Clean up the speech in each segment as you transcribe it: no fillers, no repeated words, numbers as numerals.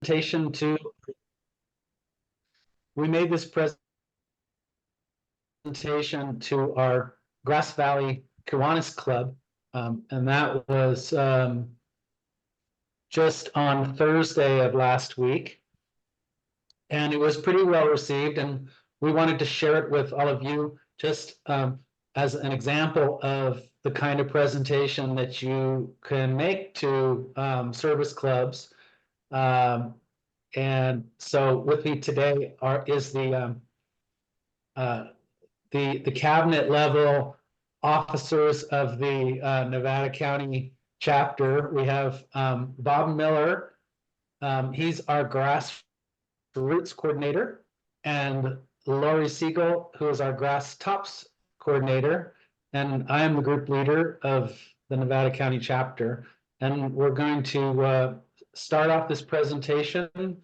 presentation to, we made this presentation to our Grass Valley Kiwanis Club, and that was just on Thursday of last week. And it was pretty well received, and we wanted to share it with all of you just as an example of the kind of presentation that you can make to service clubs. And so with me today is the cabinet level officers of the Nevada County chapter. We have Bob Miller. He's our grassroots coordinator, and Lori Siegel, who is our grass tops coordinator. And I am the group leader of the Nevada County chapter. And we're going to start off this presentation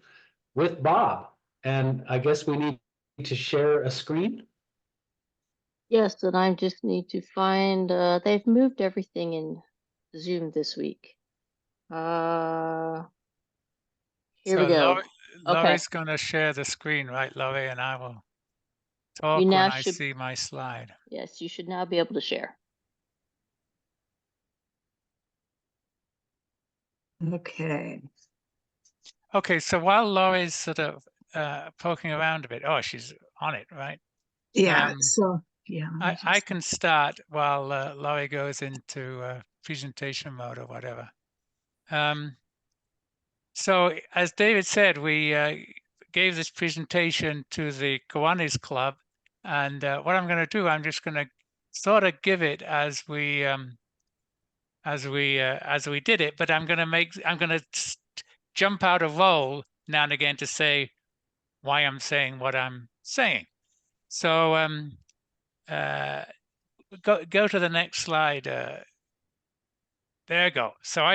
with Bob. And I guess we need to share a screen. Yes, and I just need to find, they've moved everything in Zoom this week. Here we go. Laurie's going to share the screen, right, Laurie? And I will talk when I see my slide. Yes, you should now be able to share. Okay. Okay, so while Laurie's sort of poking around a bit, oh, she's on it, right? Yeah, so yeah. I can start while Laurie goes into presentation mode or whatever. So as David said, we gave this presentation to the Kiwanis Club, and what I'm going to do, I'm just going to sort of give it as we did it, but I'm going to jump out of role now and again to say why I'm saying what I'm saying. So go to the next slide. There you go. So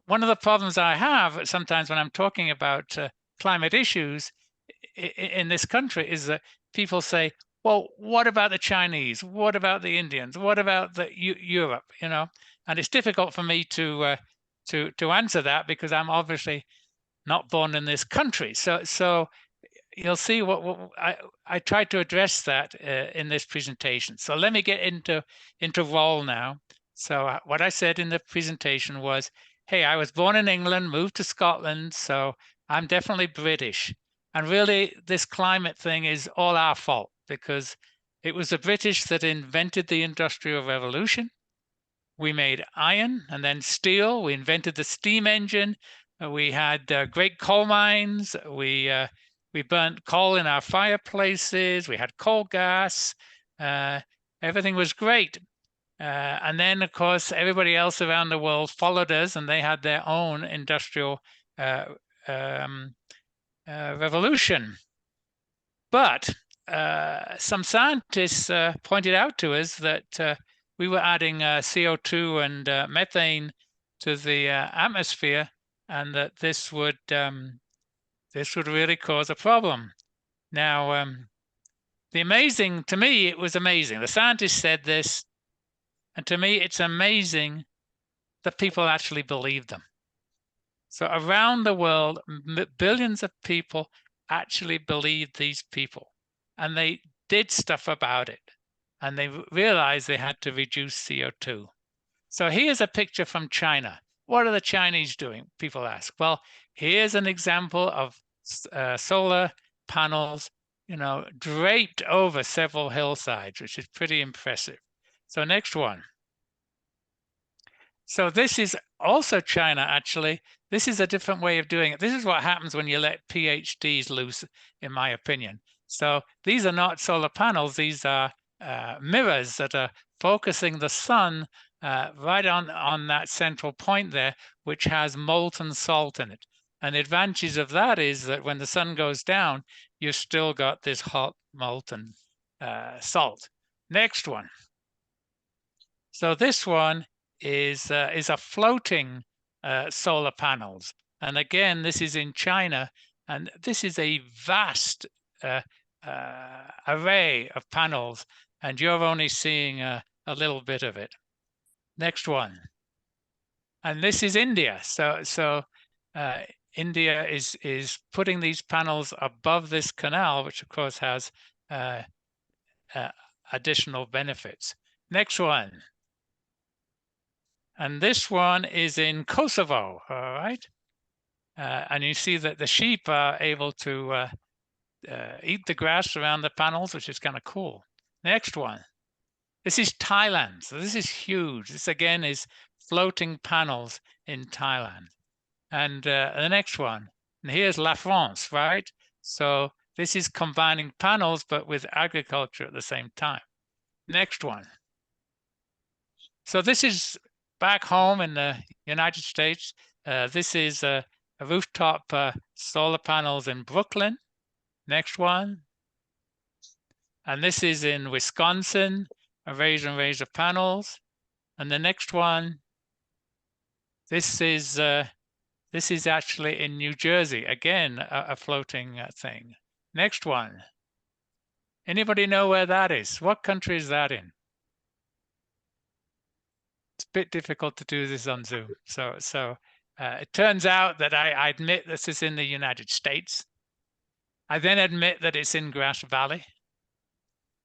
one of the problems I have sometimes when I'm talking about climate issues in this country is that people say, well, what about the Chinese? What about the Indians? What about Europe? You know, and it's difficult for me to answer that because I'm obviously not born in this country. So you'll see what I tried to address that in this presentation. So let me get into role now. So what I said in the presentation was, hey, I was born in England, moved to Scotland, so I'm definitely British. And really, this climate thing is all our fault because it was the British that invented the Industrial Revolution. We made iron and then steel. We invented the steam engine. We had great coal mines. We burnt coal in our fireplaces. We had coal gas. Everything was great. And then, of course, everybody else around the world followed us, and they had their own industrial revolution. But some scientists pointed out to us that we were adding CO2 and methane to the atmosphere, and that this would really cause a problem. Now, to me, it was amazing. The scientists said this. And to me, it's amazing that people actually believe them. So around the world, billions of people actually believed these people. And they did stuff about it. And they realized they had to reduce CO2. So here's a picture from China. What are the Chinese doing? People ask. Well, here's an example of solar panels, you know, draped over several hillsides, which is pretty impressive. So next one. So this is also China, actually. This is a different way of doing it. This is what happens when you let PhDs loose, in my opinion. So these are not solar panels. These are mirrors that are focusing the sun right on that central point there, which has molten salt in it. And the advantage of that is that when the sun goes down, you've still got this hot molten salt. Next one. So this one is a floating solar panels. And again, this is in China. And this is a vast array of panels. And you're only seeing a little bit of it. Next one. And this is India. So India is putting these panels above this canal, which of course has additional benefits. Next one. And this one is in Kosovo, all right? And you see that the sheep are able to eat the grass around the panels, which is kind of cool. Next one. This is Thailand. So this is huge. This again is floating panels in Thailand. And the next one. And here's La France, right? So this is combining panels, but with agriculture at the same time. Next one. So this is back home in the United States. This is a rooftop solar panels in Brooklyn. Next one. And this is in Wisconsin, a razor panels. And the next one, this is actually in New Jersey. Again, a floating thing. Next one. Anybody know where that is? What country is that in? It's a bit difficult to do this on Zoom. So it turns out that I admit this is in the United States. I then admit that it's in Grass Valley.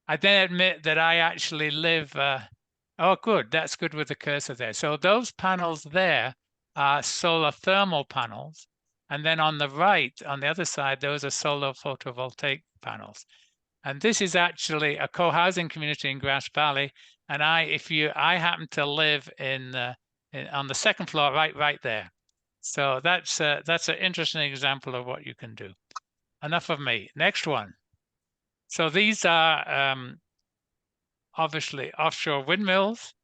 I then admit that I actually live, oh, good, that's good with the cursor there. So those panels there are solar thermal panels. And then on the right, on the other side, those are solar photovoltaic panels. And this is actually a co-housing community in Grass Valley. And I happen to live on the second floor, right there. So that's an interesting example of what you can do. Enough of me. Next one. So these are obviously offshore windmills.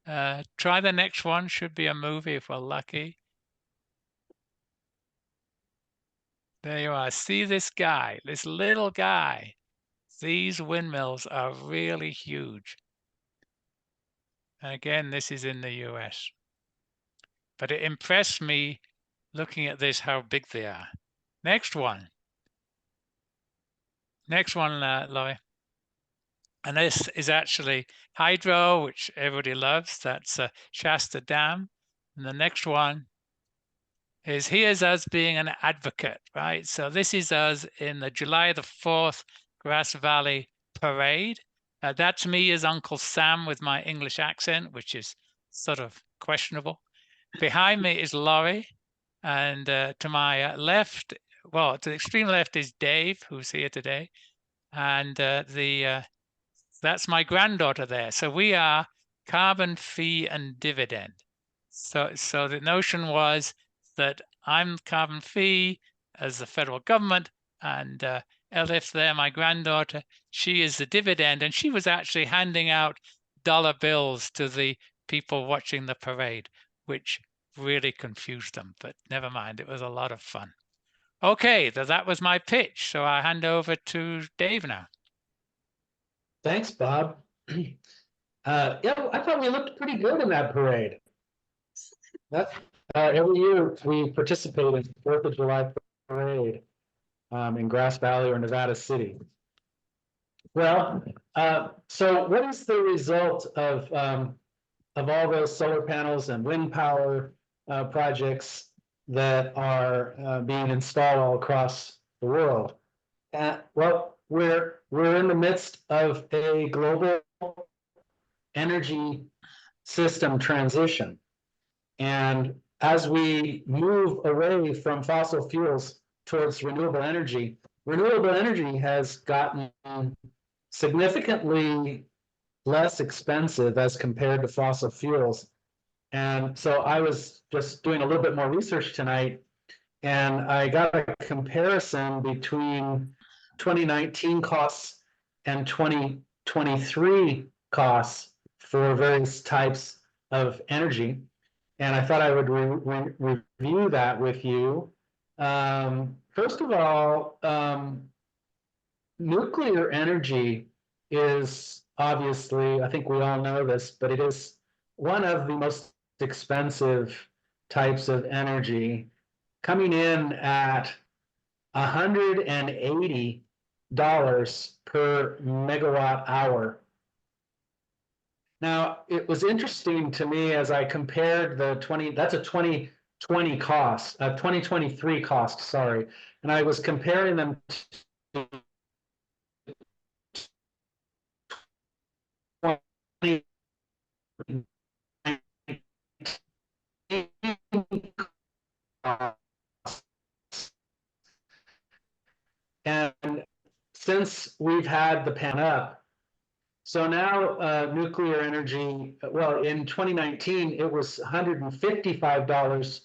Try the next one. Should be a movie if we're lucky. There you are. See this guy, this little guy. These windmills are really huge. And again, this is in the US. But it impressed me looking at this, how big they are. Next one. Next one, Laurie. And this is actually hydro, which everybody loves. That's Shasta Dam. And the next one is here's us being an advocate, right? So this is us in the July the 4th Grass Valley Parade. That's me as Uncle Sam with my English accent, which is sort of questionable. Behind me is Laurie. And to my left, well, to the extreme left is Dave, who's here today. And that's my granddaughter there. So we are carbon fee and dividend. So the notion was that I'm carbon fee as the federal government, and Elif there, my granddaughter, she is the dividend, and she was actually handing out dollar bills to the people watching the parade, which really confused them, but never mind, it was a lot of fun. Okay, that was my pitch, so I hand over to Dave now. Thanks, Bob. Yeah, I thought we looked pretty good in that parade. Every year we participate in the 4th of July parade in Grass Valley or Nevada City. Well, so what is the result of all those solar panels and wind power projects that are being installed all across the world? Well, we're in the midst of a global energy system transition. And as we move away from fossil fuels towards renewable energy has gotten significantly less expensive as compared to fossil fuels. And so I was just doing a little bit more research tonight, and I got a comparison between 2019 costs and 2023 costs for various types of energy. And I thought I would review that with you. First of all, nuclear energy is obviously, I think we all know this, but it is one of the most expensive types of energy, coming in at $180 per megawatt hour. Now, it was interesting to me as I compared that's a 20 2023 costs, sorry. And I was comparing them to 2019 costs. And since we've had the pan up, so now nuclear energy, well, in 2019, it was $155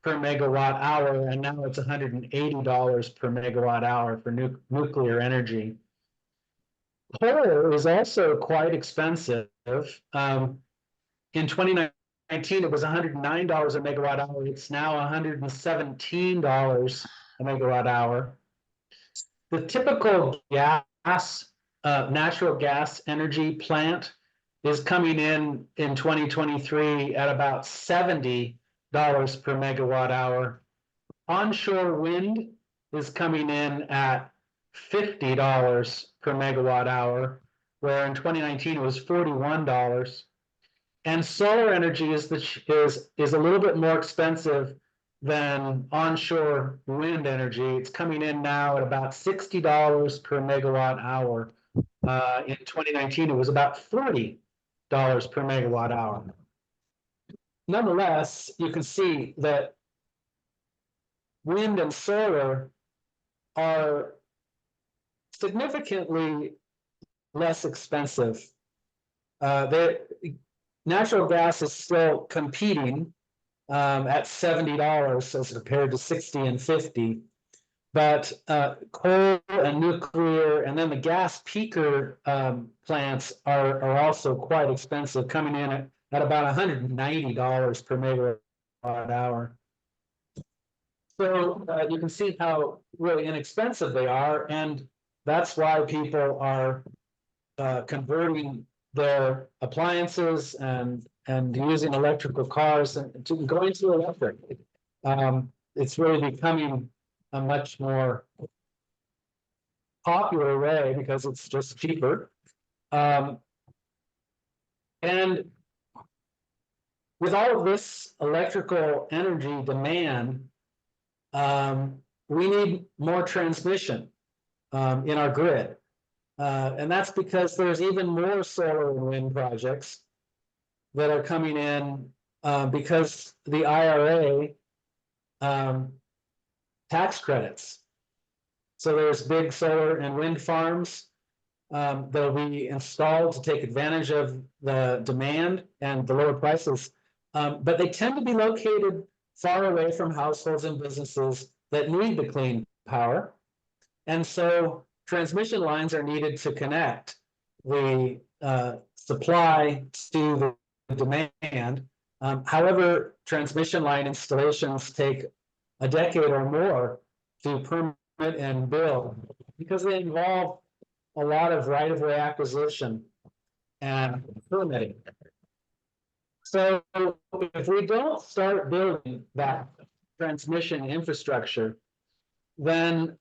per megawatt hour, and now it's $180 per megawatt hour for nuclear energy. Coal is also quite expensive. In 2019, it was $109 a megawatt hour. It's now $117 a megawatt hour. The typical natural gas energy plant is coming in 2023 at about $70 per megawatt hour. Onshore wind is coming in at $50 per megawatt hour, where in 2019 it was $41. And solar energy is a little bit more expensive than onshore wind energy. It's coming in now at about $60 per megawatt hour. In 2019, it was about $40 per megawatt hour. Nonetheless, you can see that wind and solar are significantly less expensive. Natural gas is still competing at $70 as compared to 60 and 50. But coal and nuclear, and then the gas peaker plants are also quite expensive, coming in at about $190 per megawatt hour. So you can see how really inexpensive they are, and that's why people are converting their appliances and using electrical cars and going to electric. It's really becoming a much more popular way because it's just cheaper. And with all of this electrical energy demand, we need more transmission in our grid. And that's because there's even more solar and wind projects that are coming in because the IRA tax credits. So there's big solar and wind farms that'll be installed to take advantage of the demand and the lower prices. But they tend to be located far away from households and businesses that need the clean power. And so transmission lines are needed to connect the supply to the demand. However, transmission line installations take a decade or more to permit and build because they involve a lot of right-of-way acquisition and permitting. So if we don't start building that transmission infrastructure, then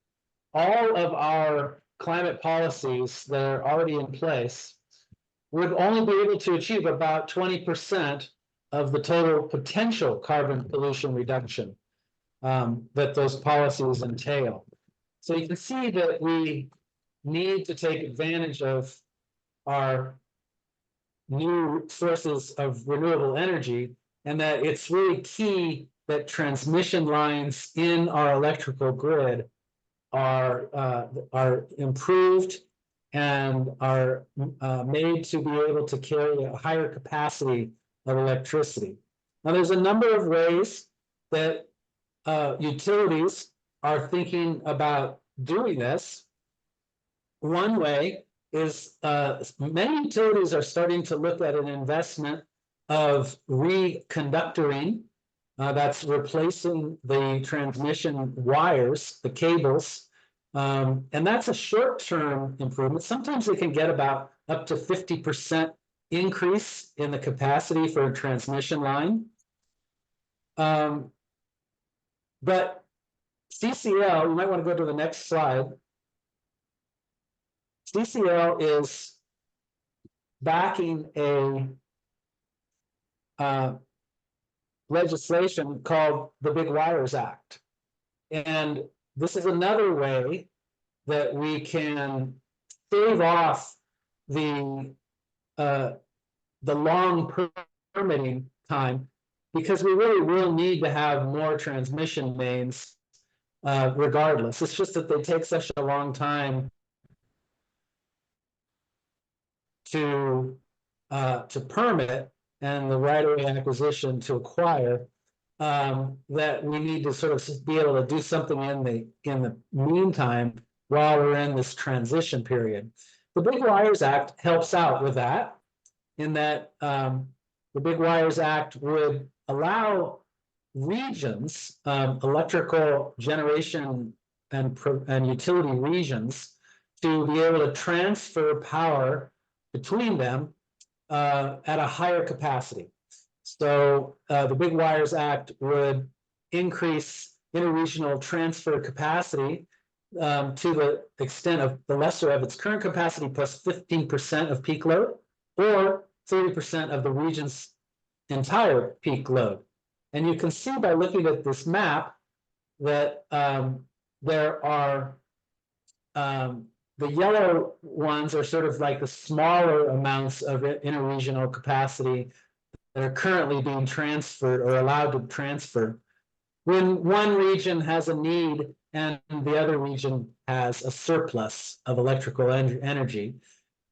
all of our climate policies that are already in place would only be able to achieve about 20% of the total potential carbon pollution reduction that those policies entail. So you can see that we need to take advantage of our new sources of renewable energy, and that it's really key that transmission lines in our electrical grid are improved and are made to be able to carry a higher capacity of electricity. Now, there's a number of ways that utilities are thinking about doing this. One way is many utilities are starting to look at an investment of reconductoring. That's replacing the transmission wires, the cables, and that's a short-term improvement. Sometimes they can get about up to 50% increase in the capacity for a transmission line. But CCL, you might want to go to the next slide. CCL is backing a legislation called the Big Wires Act. And this is another way that we can stave off the long permitting time, because we really will need to have more transmission mains regardless. It's just that they take such a long time to permit and the right-of-way acquisition to acquire, that we need to sort of be able to do something in the meantime while we're in this transition period. The Big Wires Act helps out with that, in that the Big Wires Act would allow regions, electrical generation and utility regions, to be able to transfer power between them at a higher capacity. So the Big Wires Act would increase interregional transfer capacity to the extent of the lesser of its current capacity plus 15% of peak load, or 30% of the region's entire peak load. And you can see by looking at this map that there are the yellow ones are sort of like the smaller amounts of interregional capacity that are currently being transferred or allowed to transfer. When one region has a need and the other region has a surplus of electrical energy.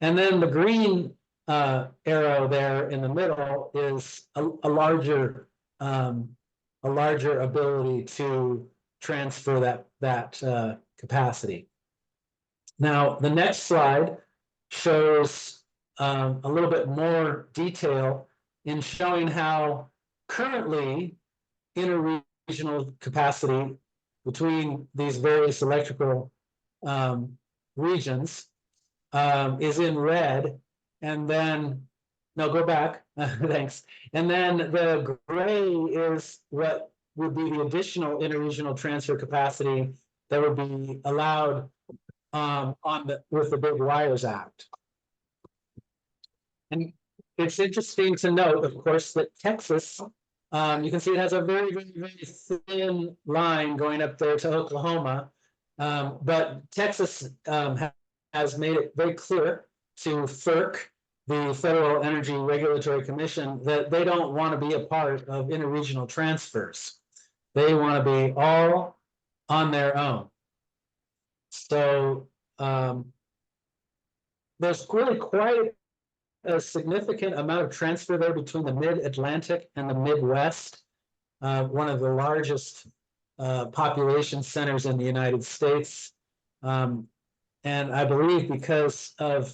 And then the green arrow there in the middle is a larger ability to transfer that capacity. Now, the next slide shows a little bit more detail in showing how currently interregional capacity between these various electrical regions is in red, and then, no, go back, thanks. And then the gray is what would be the additional interregional transfer capacity that would be allowed with the Big Wires Act. And it's interesting to note, of course, that Texas, you can see it has a very, very, very thin line going up there to Oklahoma, but Texas has made it very clear to FERC, the Federal Energy Regulatory Commission, that they don't want to be a part of interregional transfers. They want to be all on their own. So there's really quite a significant amount of transfer there between the mid-Atlantic and the Midwest, one of the largest population centers in the United States. And I believe because of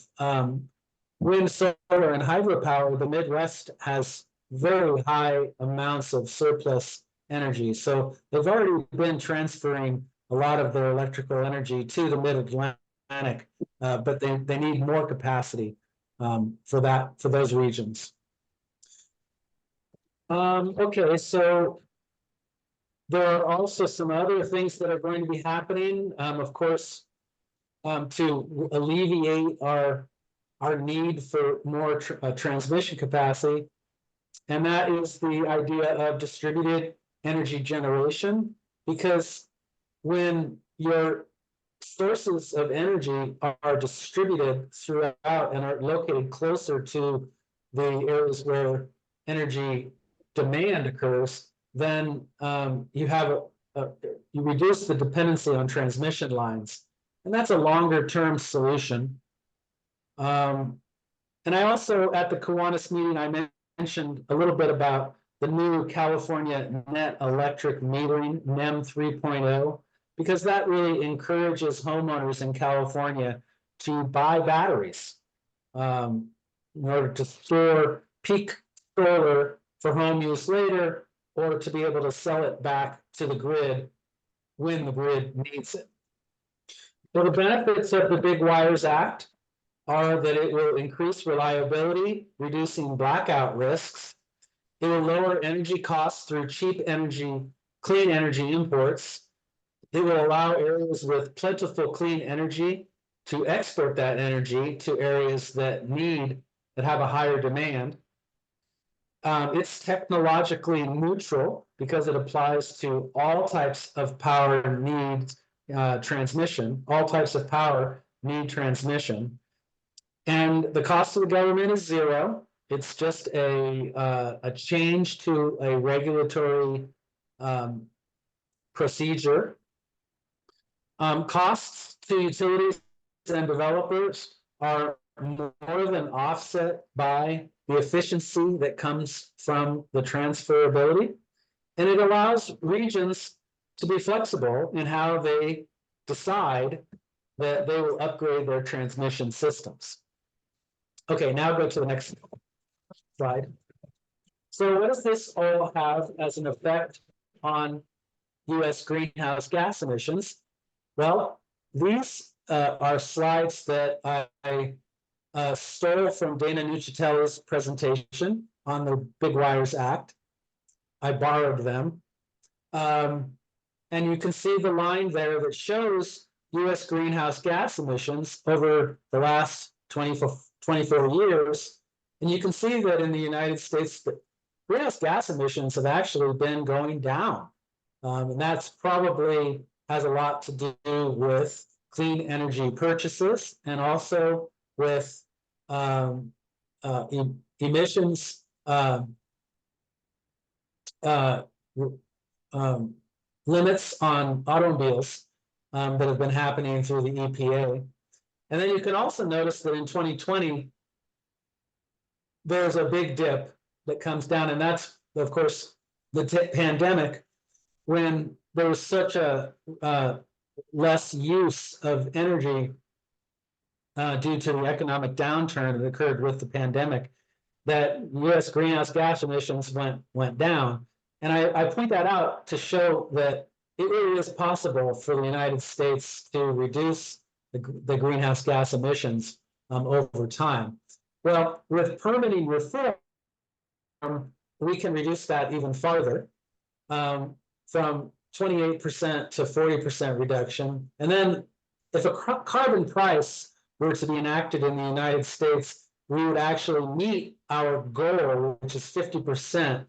wind, solar, and hydropower, the Midwest has very high amounts of surplus energy. So they've already been transferring a lot of their electrical energy to the mid-Atlantic, but they need more capacity for those regions. Okay, so there are also some other things that are going to be happening, of course, to alleviate our need for more transmission capacity, and that is the idea of distributed energy generation, because when your sources of energy are distributed throughout and are located closer to the areas where energy demand occurs, then you have you reduce the dependency on transmission lines, and that's a longer term solution. And I also, at the Kiwanis meeting, I mentioned a little bit about the new California Net Electric Metering, NEM 3.0, because that really encourages homeowners in California to buy batteries in order to store peak solar for home use later, or to be able to sell it back to the grid when the grid needs it. So the benefits of the Big Wires Act are that it will increase reliability, reducing blackout risks. It will lower energy costs through cheap energy, clean energy imports. It will allow areas with plentiful clean energy to export that energy to areas that have a higher demand. It's technologically neutral because it applies to all types of power needs transmission. All types of power need transmission. And the cost of the government is zero. It's just a change to a regulatory procedure. Costs to utilities and developers are more than offset by the efficiency that comes from the transferability. And it allows regions to be flexible in how they decide that they will upgrade their transmission systems. Okay, now go to the next slide. So what does this all have as an effect on US greenhouse gas emissions? Well, these are slides that I stole from Dana Nucitelli's presentation on the Big Wires Act. I borrowed them. And you can see the line there that shows US greenhouse gas emissions over the last 24 years. And you can see that in the United States, the greenhouse gas emissions have actually been going down. And that's probably has a lot to do with clean energy purchases and also with emissions limits on automobiles that have been happening through the EPA. And then you can also notice that in 2020, there's a big dip that comes down, and that's, of course, the pandemic, when there was such a less use of energy due to the economic downturn that occurred with the pandemic, that US greenhouse gas emissions went down. And I point that out to show that it really is possible for the United States to reduce the greenhouse gas emissions over time. Well, with permitting reform, we can reduce that even farther, from 28% to 40% reduction. And then if a carbon price were to be enacted in the United States, we would actually meet our goal, which is 50%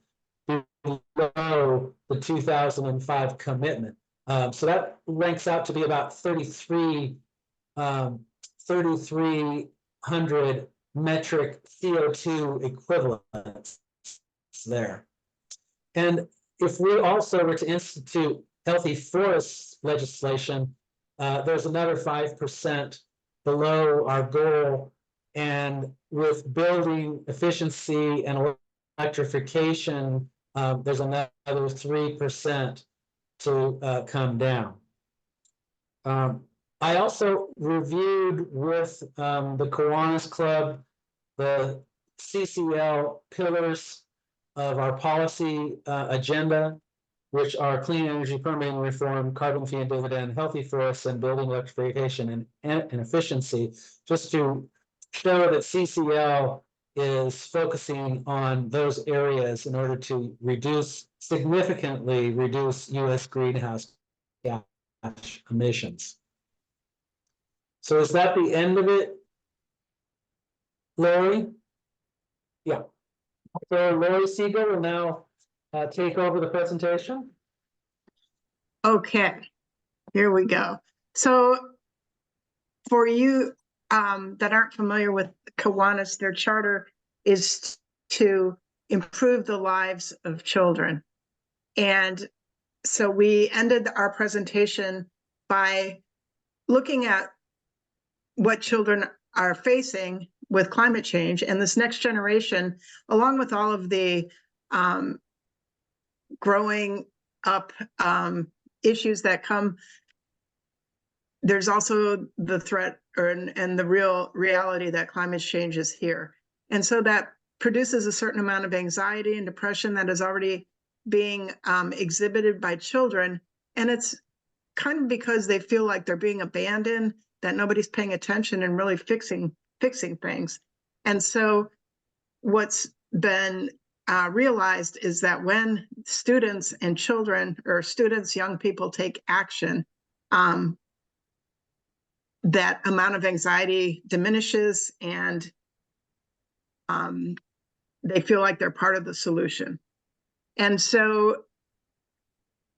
below the 2005 commitment. So that ranks out to be about 3,300 metric CO2 equivalents there. And if we also were to institute healthy forests legislation, there's another 5% below our goal. And with building efficiency and electrification, there's another 3% to come down. I also reviewed with the Kiwanis Club the CCL pillars of our policy agenda, which are clean energy permitting reform, carbon fee and dividend, healthy forests, and building electrification and efficiency, just to show that CCL is focusing on those areas in order to significantly reduce US greenhouse gas emissions. So is that the end of it, Lori? Yeah. So Lori Siegel will now take over the presentation. Okay, here we go. So for you that aren't familiar with Kiwanis, their charter is to improve the lives of children. And so we ended our presentation by looking at what children are facing with climate change, and this next generation, along with all of the growing up issues that come, there's also the threat and the real reality that climate change is here. And so that produces a certain amount of anxiety and depression that is already being exhibited by children. And it's kind of because they feel like they're being abandoned, that nobody's paying attention and really fixing things. And so what's been realized is that when students and children, or students, young people, take action, that amount of anxiety diminishes, and they feel like they're part of the solution. And so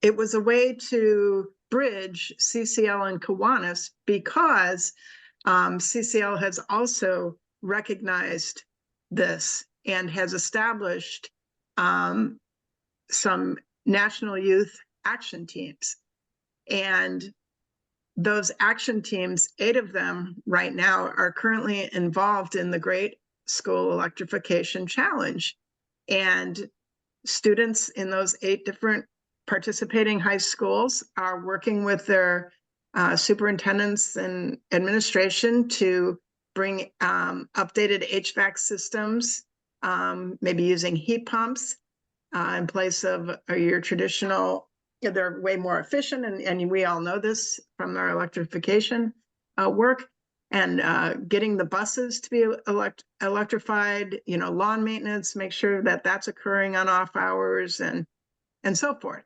it was a way to bridge CCL and Kiwanis, because CCL has also recognized this and has established some national youth action teams. And those action teams, 8 of them right now, are currently involved in the Great School Electrification Challenge. And students in those 8 different participating high schools are working with their superintendents and administration to bring updated HVAC systems, maybe using heat pumps in place of your traditional. They're way more efficient, and we all know this from our electrification work, and getting the buses to be electrified, lawn maintenance, make sure that that's occurring on off hours, and so forth.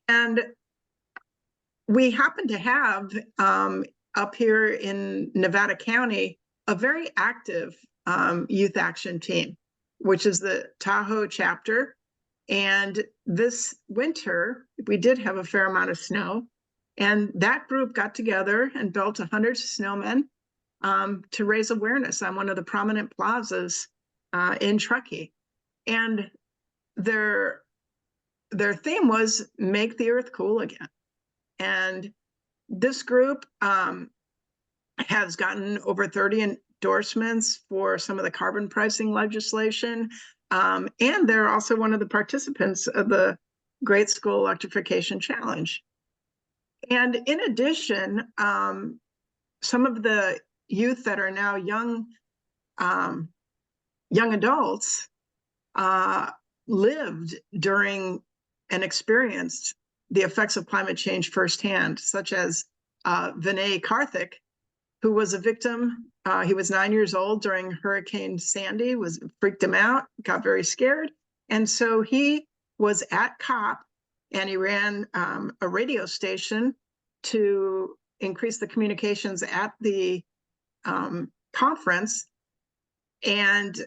And we happen to have up here in Nevada County a very active youth action team, which is the Tahoe chapter. And this winter, we did have a fair amount of snow, and that group got together and built 100 snowmen to raise awareness on one of the prominent plazas in Truckee. And their theme was make the earth cool again. And this group has gotten over 30 endorsements for some of the carbon pricing legislation. And they're also one of the participants of the Great School Electrification Challenge. And in addition, some of the youth that are now young adults lived during and experienced the effects of climate change firsthand, such as Vinay Karthik, who was a victim. He was 9 years old during Hurricane Sandy, freaked him out, got very scared. And so he was at COP, and he ran a radio station to increase the communications at the conference. And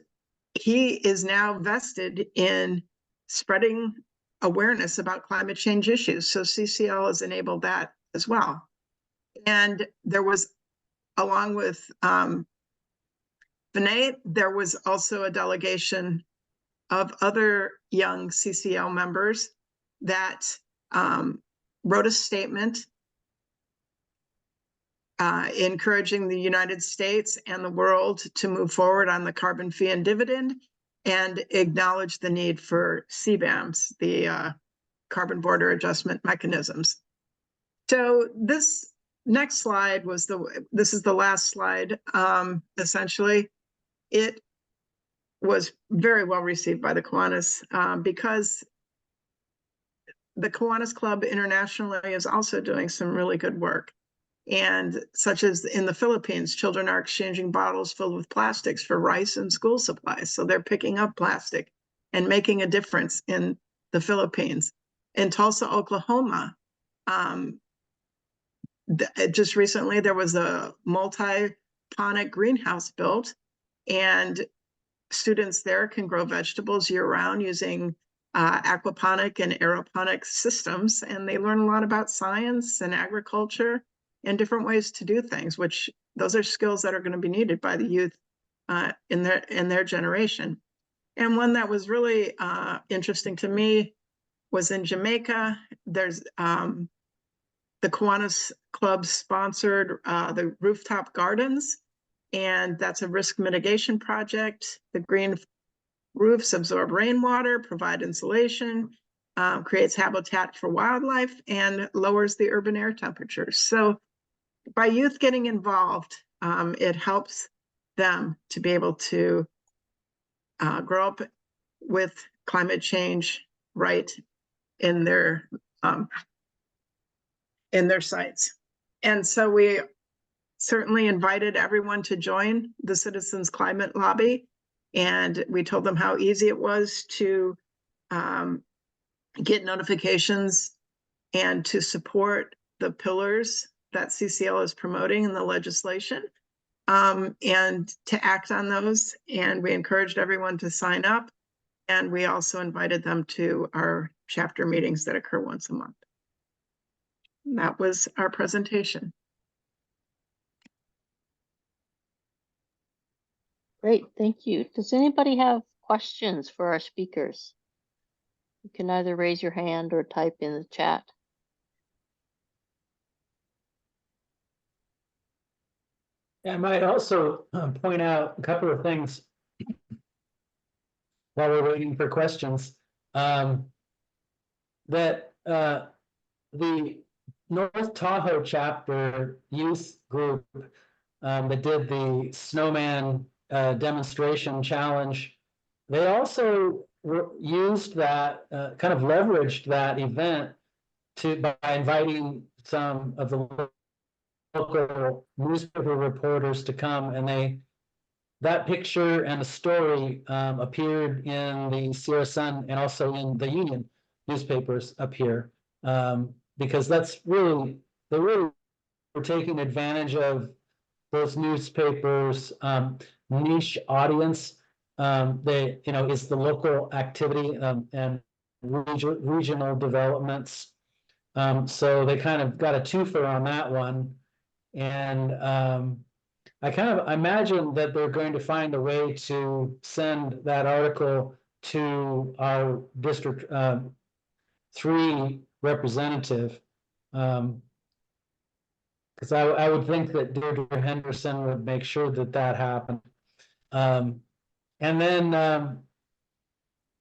he is now vested in spreading awareness about climate change issues. So CCL has enabled that as well. And there was, along with Vinay, there was also a delegation of other young CCL members that wrote a statement encouraging the United States and the world to move forward on the carbon fee and dividend, and acknowledge the need for CBAMs, the carbon border adjustment mechanisms. So this next slide was this is the last slide. Essentially, it was very well received by the Kiwanis because the Kiwanis Club internationally is also doing some really good work. And such as in the Philippines, children are exchanging bottles filled with plastics for rice and school supplies. So they're picking up plastic and making a difference in the Philippines. In Tulsa, Oklahoma, just recently there was a multi-ponic greenhouse built, and students there can grow vegetables year-round using aquaponic and aeroponic systems. And they learn a lot about science and agriculture and different ways to do things, which those are skills that are going to be needed by the youth in their generation. And one that was really interesting to me was in Jamaica. There's the Kiwanis Club sponsored the rooftop gardens, and that's a risk mitigation project. The green roofs absorb rainwater, provide insulation, creates habitat for wildlife, and lowers the urban air temperatures. So by youth getting involved, it helps them to be able to grow up with climate change right in their sights. And so we certainly invited everyone to join the Citizens Climate Lobby, and we told them how easy it was to get notifications and to support the pillars that CCL is promoting in the legislation. and to act on those. And we encouraged everyone to sign up. And we also invited them to our chapter meetings that occur once a month. And that was our presentation. Great, thank you. Does anybody have questions for our speakers? You can either raise your hand or type in the chat. I might also point out a couple of things while we're waiting for questions. That the North Tahoe chapter youth group that did the snowman demonstration challenge, they also used that, kind of leveraged that event by inviting some of the local newspaper reporters to come, and that picture and the story appeared in the Sierra Sun and also in the Union newspapers up here, because they really were taking advantage of those newspapers' niche audience. They, is the local activity and regional developments. So they kind of got a twofer on that one. And I kind of imagine that they're going to find a way to send that article to our District 3 representative. Because I would think that Deirdre Henderson would make sure that happened. And then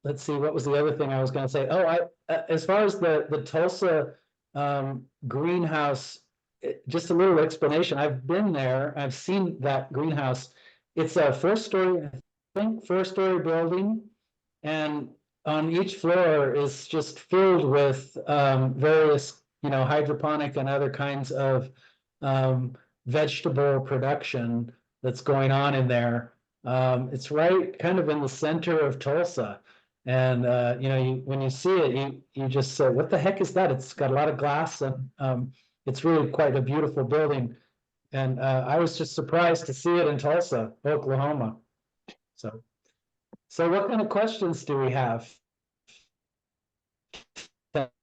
let's see, what was the other thing I was going to say? Oh, as far as the Tulsa greenhouse, just a little explanation. I've been there. I've seen that greenhouse. It's a four-story building, and on each floor is just filled with various, hydroponic and other kinds of vegetable production that's going on in there. It's right kind of in the center of Tulsa. And when you see it, you just say, what the heck is that? It's got a lot of glass, and it's really quite a beautiful building. And I was just surprised to see it in Tulsa, Oklahoma. So what kind of questions do we have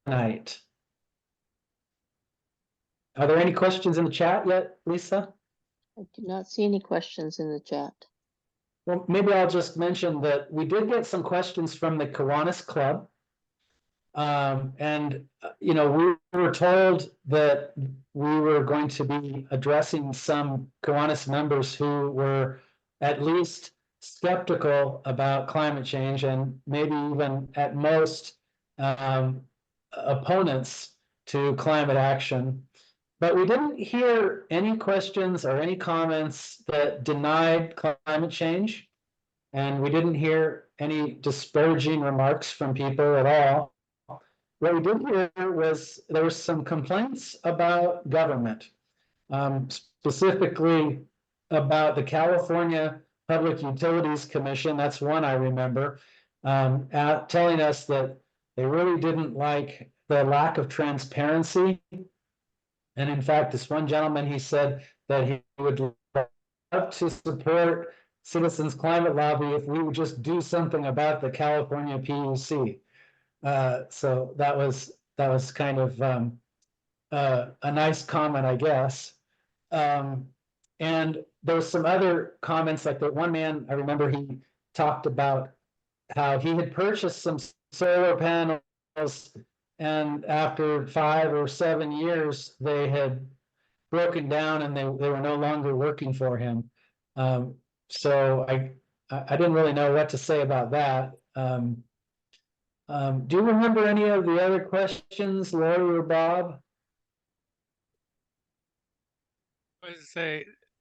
tonight? Are there any questions in the chat yet, Lisa? I do not see any questions in the chat. Well, maybe I'll just mention that we did get some questions from the Kiwanis Club. And we were told that we were going to be addressing some Kiwanis members who were at least skeptical about climate change, and maybe even at most opponents to climate action. But we didn't hear any questions or any comments that denied climate change. And we didn't hear any disparaging remarks from people at all. What we did hear was there were some complaints about government, specifically about the California Public Utilities Commission. That's one I remember, telling us that they really didn't like the lack of transparency. And in fact, this one gentleman, he said that he would love to support Citizens Climate Lobby if we would just do something about the California PUC. So that was kind of a nice comment, I guess. And there was some other comments, like that one man, I remember he talked about how he had purchased some solar panels, and after 5 or 7 years, they had broken down and they were no longer working for him. So I didn't really know what to say about that. Do you remember any of the other questions, Lori or Bob?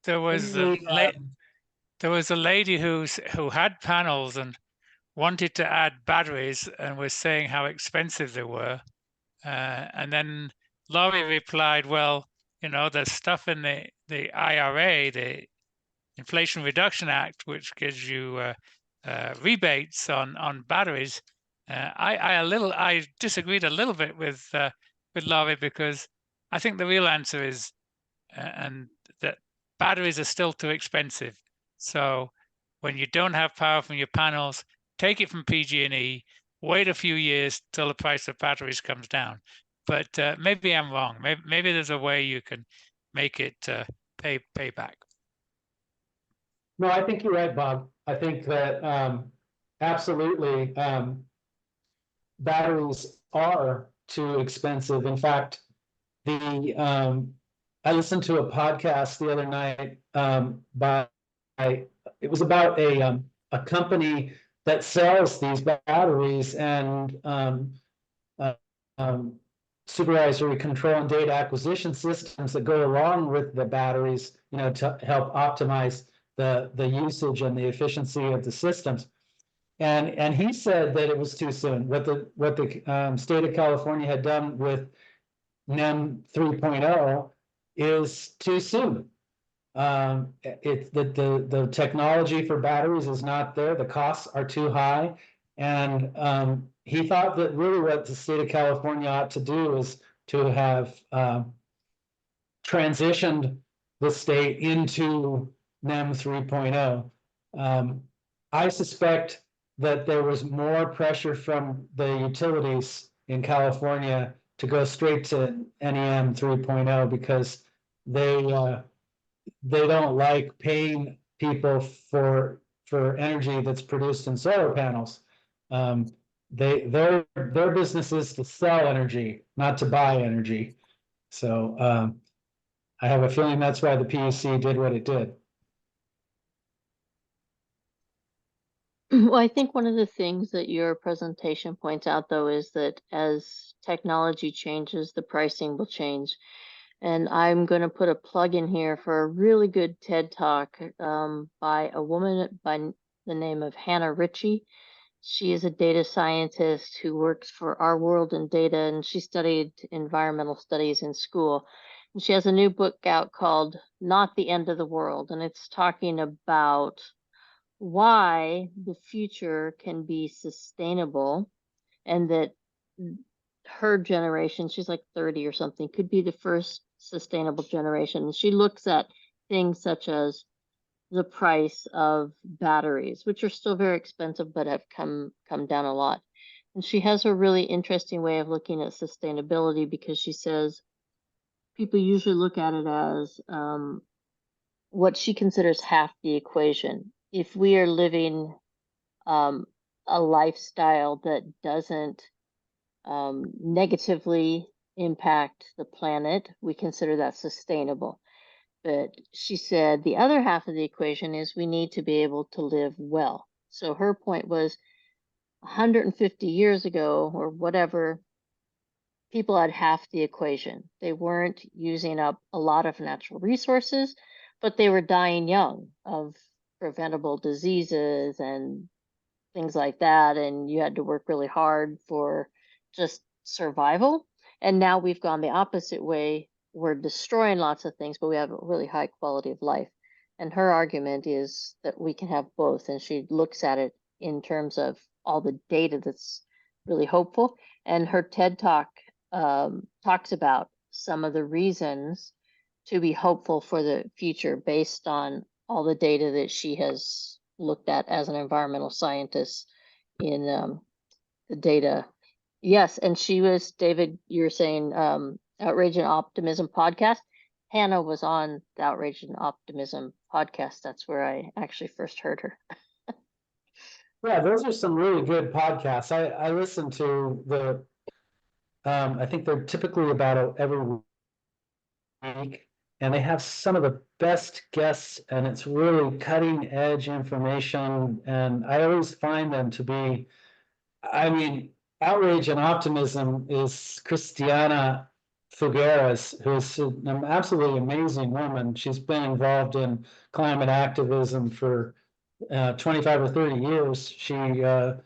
There was a lady who had panels and wanted to add batteries and was saying how expensive they were. And then Laurie replied, well, there's stuff in the IRA, the Inflation Reduction Act, which gives you rebates on batteries. I disagreed a little bit with Laurie, because I think the real answer is, and that batteries are still too expensive. So when you don't have power from your panels, take it from PG&E, wait a few years till the price of batteries comes down. But maybe I'm wrong. Maybe there's a way you can make it pay back. No, I think you're right, Bob. I think that absolutely batteries are too expensive. In fact, I listened to a podcast the other night it was about a company that sells these batteries and supervisory control and data acquisition systems that go along with the batteries, to help optimize the usage and the efficiency of the systems. And he said that it was too soon. What the state of California had done with NEM 3.0 is too soon. It's the technology for batteries is not there. The costs are too high, and he thought that really what the state of California ought to do is to have transitioned the state into NEM 3.0. I suspect that there was more pressure from the utilities in California to go straight to NEM 3.0 because they don't like paying people for energy that's produced in solar panels. Their business is to sell energy, not to buy energy. So I have a feeling that's why the PUC did what it did. Well, I think one of the things that your presentation points out, though, is that as technology changes, the pricing will change. And I'm going to put a plug in here for a really good TED Talk by a woman by the name of Hannah Ritchie. She is a data scientist who works for Our World in Data, and she studied environmental studies in school. And she has a new book out called Not the End of the World, and it's talking about why the future can be sustainable, and that her generation, she's like 30 or something, could be the first sustainable generation. And she looks at things such as the price of batteries, which are still very expensive but have come down a lot. And she has a really interesting way of looking at sustainability, because she says people usually look at it as what she considers half the equation. If we are living a lifestyle that doesn't negatively impact the planet, we consider that sustainable. But she said the other half of the equation is we need to be able to live well. So her point was 150 years ago or whatever, people had half the equation. They weren't using up a lot of natural resources, but they were dying young of preventable diseases and things like that. And you had to work really hard for just survival. And now we've gone the opposite way. We're destroying lots of things, but we have a really high quality of life. And her argument is that we can have both. And she looks at it in terms of all the data that's really hopeful. And her TED Talk talks about some of the reasons to be hopeful for the future based on all the data that she has looked at as an environmental scientist in the data. Yes, and she was, David, you're saying Outrage and Optimism podcast. Hannah was on the Outrage and Optimism podcast. That's where I actually first heard her. Yeah, those are some really good podcasts. I listen to the, I think they're typically about every week, and they have some of the best guests, and it's really cutting edge information. And I always find them to be, I mean, Outrage and Optimism is Christiana Figueres, who's an absolutely amazing woman. She's been involved in climate activism for 25 or 30 years. She's been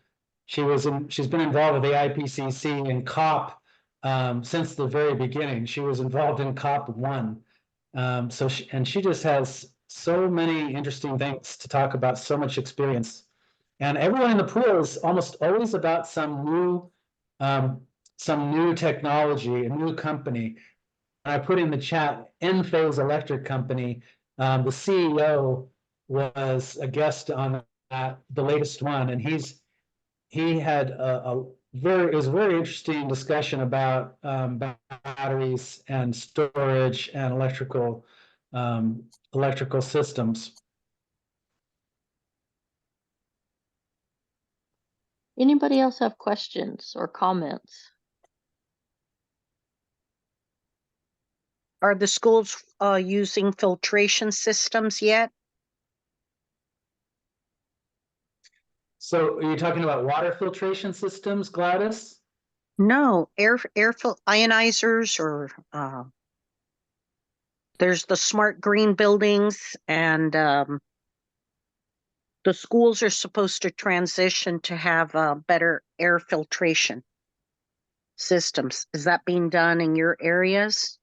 involved with the IPCC and COP since the very beginning. She was involved in COP 1. She just has so many interesting things to talk about, so much experience. And everyone in the pool is almost always about some new technology, a new company. I put in the chat, Enphase Electric Company The CEO was a guest on that, the latest one, and he had it was a very interesting discussion about batteries and storage and electrical systems. Anybody else have questions or comments? Are the schools using filtration systems yet? So are you talking about water filtration systems, Gladys? No, ionizers or there's the smart green buildings, and the schools are supposed to transition to have better air filtration systems. Is that being done in your areas?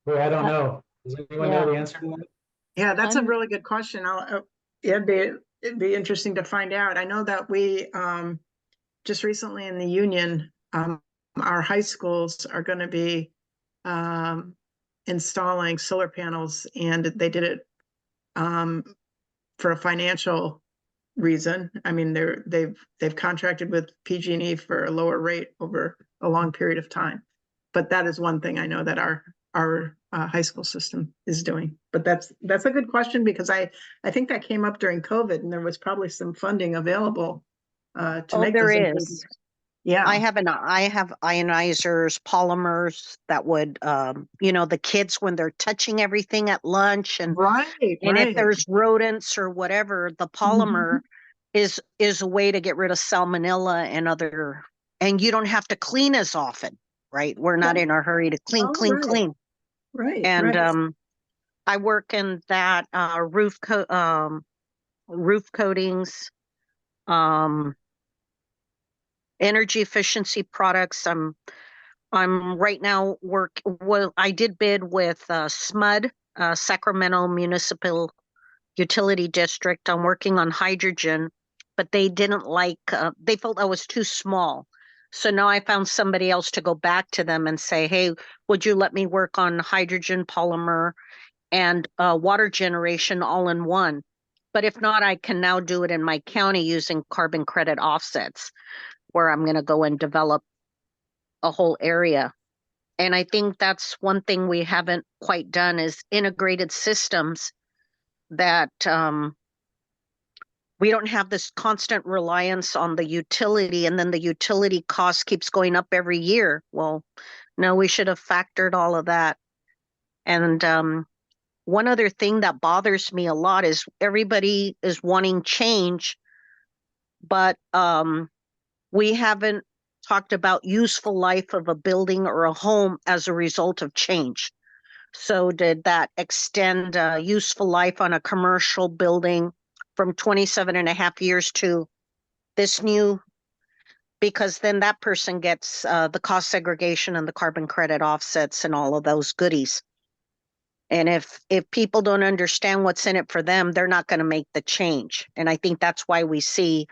Well, I don't know. Does anyone know the answer to that? Yeah, that's a I'm- really good question. It'd be interesting to find out. I know that we just recently in the union, our high schools are going to be installing solar panels, and they did it for a financial reason. I mean, they've contracted with PG&E for a lower rate over a long period of time. But that is one thing I know that our high school system is doing. But that's a good question, because I think that came up during COVID, and there was probably some funding available to make there those is. improvements. Yeah, I have ionizers, polymers that would, the kids when they're touching everything at lunch, and right. if there's rodents or whatever, the polymer is a way to get rid of salmonella and you don't have to clean as often, right? We're not in a hurry to clean, Oh, clean. Right. And I work in that roof coatings, energy efficiency products. I'm right now I did bid with SMUD, Sacramento Municipal Utility District. I'm working on hydrogen, but they didn't they felt I was too small. So now I found somebody else to go back to them and say, hey, would you let me work on hydrogen, polymer, and water generation all in one? But if not, I can now do it in my county using carbon credit offsets, where I'm going to go and develop a whole area. And I think that's one thing we haven't quite done, is integrated systems that we don't have this constant reliance on the utility, and then the utility cost keeps going up every year. Well, no, we should have factored all of that. And one other thing that bothers me a lot is everybody is wanting change, but we haven't talked about useful life of a building or a home as a result of change. So did that extend useful life on a commercial building from 27 and a half years to this new? Because then that person gets the cost segregation and the carbon credit offsets and all of those goodies. And if people don't understand what's in it for them, they're not going to make the change. And I think that's why we see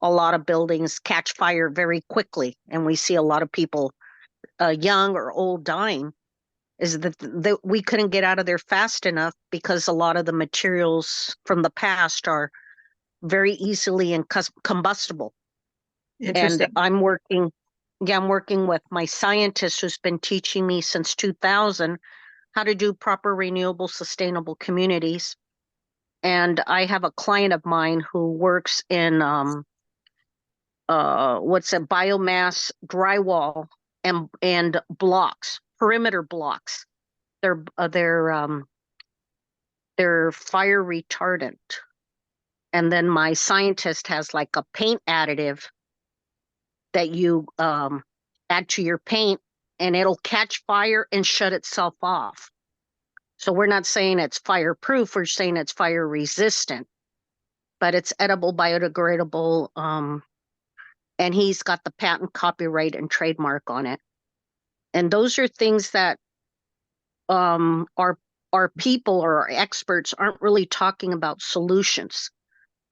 a lot of buildings catch fire very quickly. And we see a lot of people, young or old, dying, is that we couldn't get out of there fast enough, because a lot of the materials from the past are very easily combustible. And I'm working with my scientist, who's been teaching me since 2000 how to do proper renewable sustainable communities. And I have a client of mine who works in biomass drywall and blocks, perimeter blocks. They're fire retardant. And then my scientist has like a paint additive that you add to your paint, and it'll catch fire and shut itself off. So we're not saying it's fireproof, we're saying it's fire resistant, but it's edible, biodegradable, and he's got the patent, copyright, and trademark on it. And those are things that our people or our experts aren't really talking about solutions.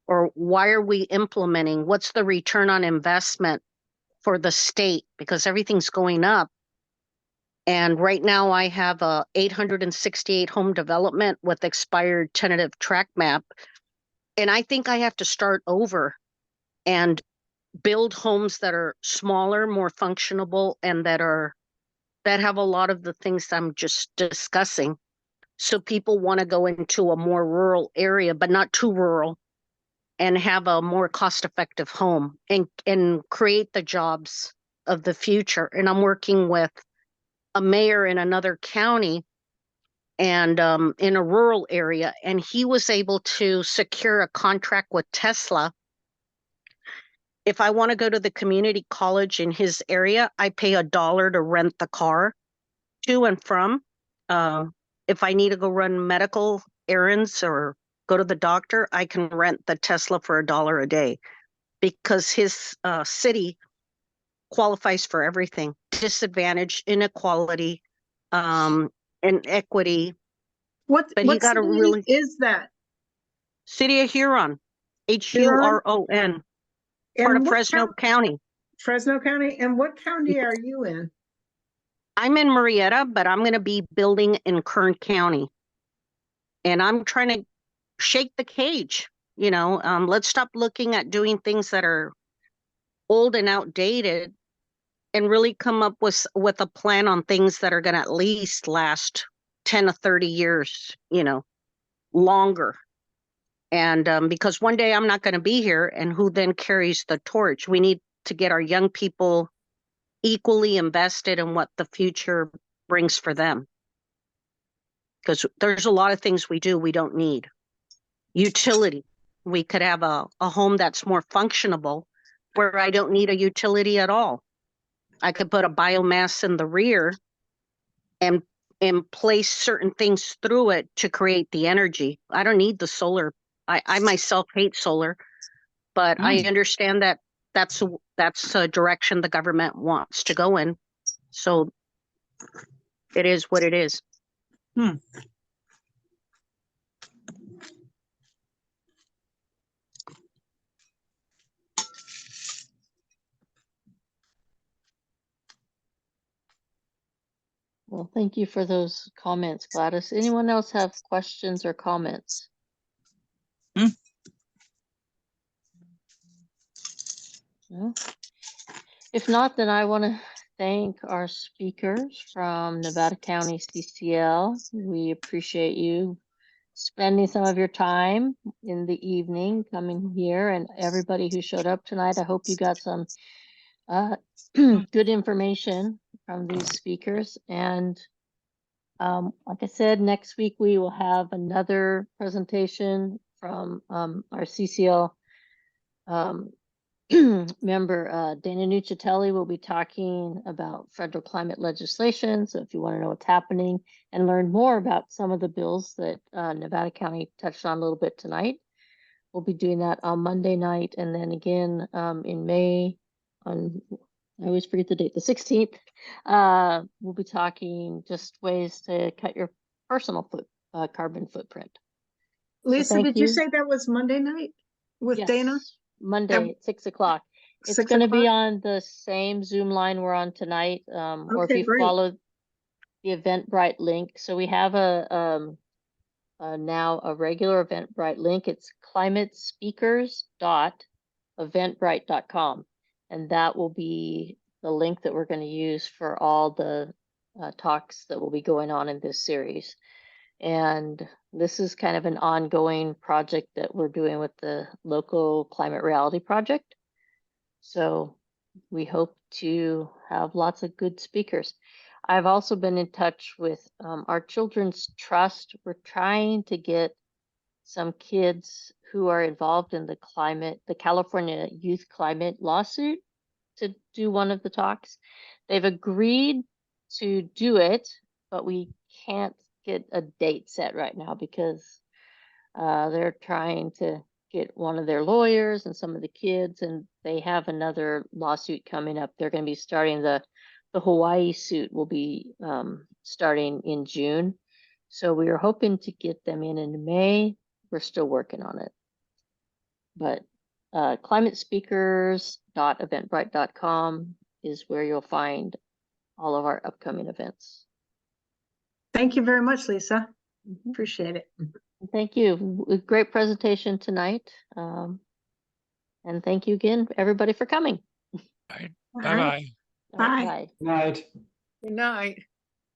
Or why are we implementing? What's the return on investment for the state? Because everything's going up. And right now I have a 868 home development with expired tentative track map. And I think I have to start over and build homes that are smaller, more functionable, and that have a lot of the things I'm just discussing. So people want to go into a more rural area, but not too rural, and have a more cost-effective home and create the jobs of the future. And I'm working with a mayor in another county and in a rural area, and he was able to secure a contract with Tesla. If I want to go to the community college in his area, I pay $1 to rent the car to and from. If I need to go run medical errands or go to the doctor, I can rent the Tesla for $1 a day, because his city qualifies for everything: disadvantage, inequality, and equity. What But he got a city really is that? City of Huron, Huron, part And of what Fresno County. Fresno County. And what county are you in? I'm in Murrieta, but I'm going to be building in Kern County. And I'm trying to shake the cage. Let's stop looking at doing things that are old and outdated and really come up with a plan on things that are going to at least last 10 to 30 years, longer. And because one day I'm not going to be here, and who then carries the torch? We need to get our young people equally invested in what the future brings for them. Because there's a lot of things we don't need. Utility. We could have a home that's more functionable where I don't need a utility at all. I could put a biomass in the rear and place certain things through it to create the energy. I don't need the solar. I myself hate solar, but I understand that that's a direction the government wants to go in. So it is what it is. Well, thank you for those comments, Gladys. Anyone else have questions or comments? No? If not, then I want to thank our speakers from Nevada County CCL. We appreciate you spending some of your time in the evening coming here, and everybody who showed up tonight. I hope you got some good information from these speakers. And like I said, next week we will have another presentation from our CCL member Dana Nuccitelli. Will be talking about federal climate legislation. So if you want to know what's happening and learn more about some of the bills that Nevada County touched on a little bit tonight, we'll be doing that on Monday night. And then again in May on, I always forget the date, the 16th, we'll be talking just ways to cut your personal carbon footprint. Lisa, So did you say that was Monday night with yes, Dana? Monday at 6 o'clock. It's going to be on the same Zoom line we're on tonight. Or if you follow the Eventbrite link. So we have now a regular Eventbrite link. It's climatespeakers.eventbrite.com. And that will be the link that we're going to use for all the talks that will be going on in this series. And this is kind of an ongoing project that we're doing with the local climate reality project. So we hope to have lots of good speakers. I've also been in touch with our Children's Trust. We're trying to get some kids who are involved in the California Youth Climate lawsuit to do one of the talks. They've agreed to do it, but we can't get a date set right now because they're trying to get one of their lawyers and some of the kids, and they have another lawsuit coming up. They're going to be starting the Hawaii suit will be starting in June. So we were hoping to get them in May. We're still working on it. But climatespeakers.eventbrite.com is where you'll find all of our upcoming events. Thank you very much, Lisa. Mhm. Appreciate it. Thank you. Great presentation tonight. And thank you again, everybody, for coming. Right. All Bye right. bye. All right, Bye. bye. Night. Good night.